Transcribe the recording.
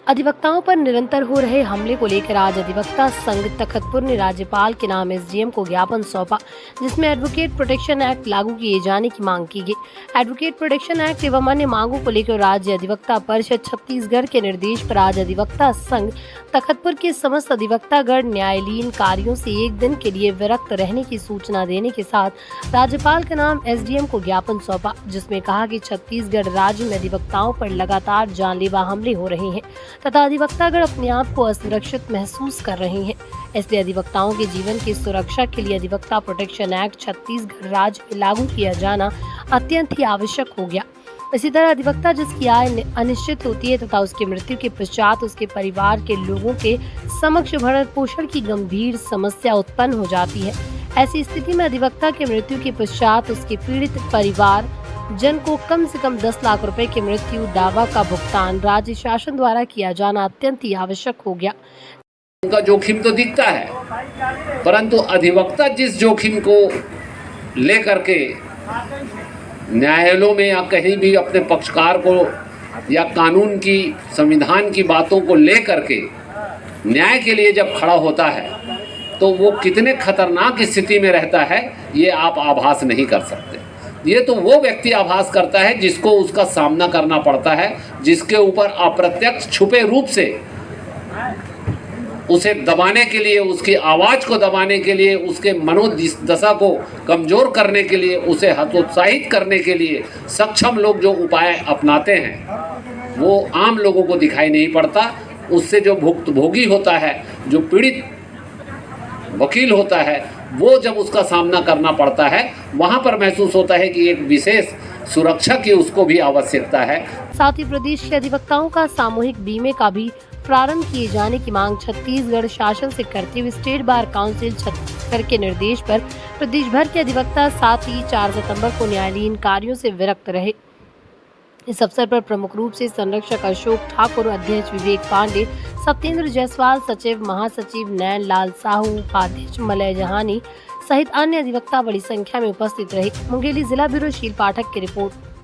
अधिवक्ताओं पर निरंतर हो रहे हमले को लेकर आज अधिवक्ता संघ तखतपुर ने राज्यपाल के नाम एसडीएम को ज्ञापन सौंपा, जिसमें एडवोकेट प्रोटेक्शन एक्ट लागू किए जाने की मांग की गई। एडवोकेट प्रोटेक्शन एक्ट एवं अन्य मांगों को लेकर राज्य अधिवक्ता परिषद छत्तीसगढ़ के निर्देश पर आज अधिवक्ता संघ तखतपुर के समस्त अधिवक्तागण न्यायालयीन कार्यों से एक दिन के लिए विरक्त रहने की सूचना देने के साथ राज्यपाल के नाम एसडीएम को ज्ञापन सौंपा, जिसमें कहा कि छत्तीसगढ़ राज्य में अधिवक्ताओं पर लगातार जानलेवा हमले हो रहे हैं तथा अधिवक्तागण अपने आप को असुरक्षित महसूस कर रहे हैं। इसलिए अधिवक्ताओं के जीवन की सुरक्षा के लिए अधिवक्ता प्रोटेक्शन एक्ट छत्तीसगढ़ राज्य में लागू किया जाना अत्यंत ही आवश्यक हो गया। इसी तरह अधिवक्ता जिसकी आय अनिश्चित होती है तथा उसकी मृत्यु के पश्चात उसके परिवार के लोगों के समक्ष भरण पोषण की गंभीर समस्या उत्पन्न हो जाती है। ऐसी स्थिति में अधिवक्ता की मृत्यु के पश्चात उसके पीड़ित परिवार जन को कम से कम 10 लाख रुपए के मृत्यु दावा का भुगतान राज्य शासन द्वारा किया जाना अत्यंत ही आवश्यक हो गया। उनका जोखिम तो दिखता है, परंतु अधिवक्ता जिस जोखिम को लेकर के न्यायालयों में या कहीं भी अपने पक्षकार को या कानून की संविधान की बातों को लेकर के न्याय के लिए जब खड़ा होता है तो वो कितने खतरनाक स्थिति में रहता है ये आप आभास नहीं कर सकते। ये तो वो व्यक्ति आभास करता है जिसको उसका सामना करना पड़ता है, जिसके ऊपर अप्रत्यक्ष छुपे रूप से उसे दबाने के लिए, उसकी आवाज़ को दबाने के लिए, उसके मनोदशा को कमज़ोर करने के लिए, उसे हतोत्साहित करने के लिए सक्षम लोग जो उपाय अपनाते हैं वो आम लोगों को दिखाई नहीं पड़ता। उससे जो भुक्तभोगी होता है, जो पीड़ित वकील होता है, वो जब उसका सामना करना पड़ता है वहाँ पर महसूस होता है कि एक विशेष सुरक्षा की उसको भी आवश्यकता है। साथ ही प्रदेश के अधिवक्ताओं का सामूहिक बीमे का भी प्रारंभ किए जाने की मांग छत्तीसगढ़ शासन से करते हुए स्टेट बार काउंसिल छत्तीसगढ़ के निर्देश पर प्रदेश भर के अधिवक्ता साथ ही 4 सितंबर को न्यायालयीन कार्यों से विरक्त रहे। इस अवसर पर प्रमुख रूप से संरक्षक अशोक ठाकुर, अध्यक्ष विवेक पांडे, सत्येंद्र जायसवाल, सचिव महासचिव नैन लाल साहू, उपाध्यक्ष मलय जहानी सहित अन्य अधिवक्ता बड़ी संख्या में उपस्थित रहे। मुंगेली जिला ब्यूरो शील पाठक की रिपोर्ट।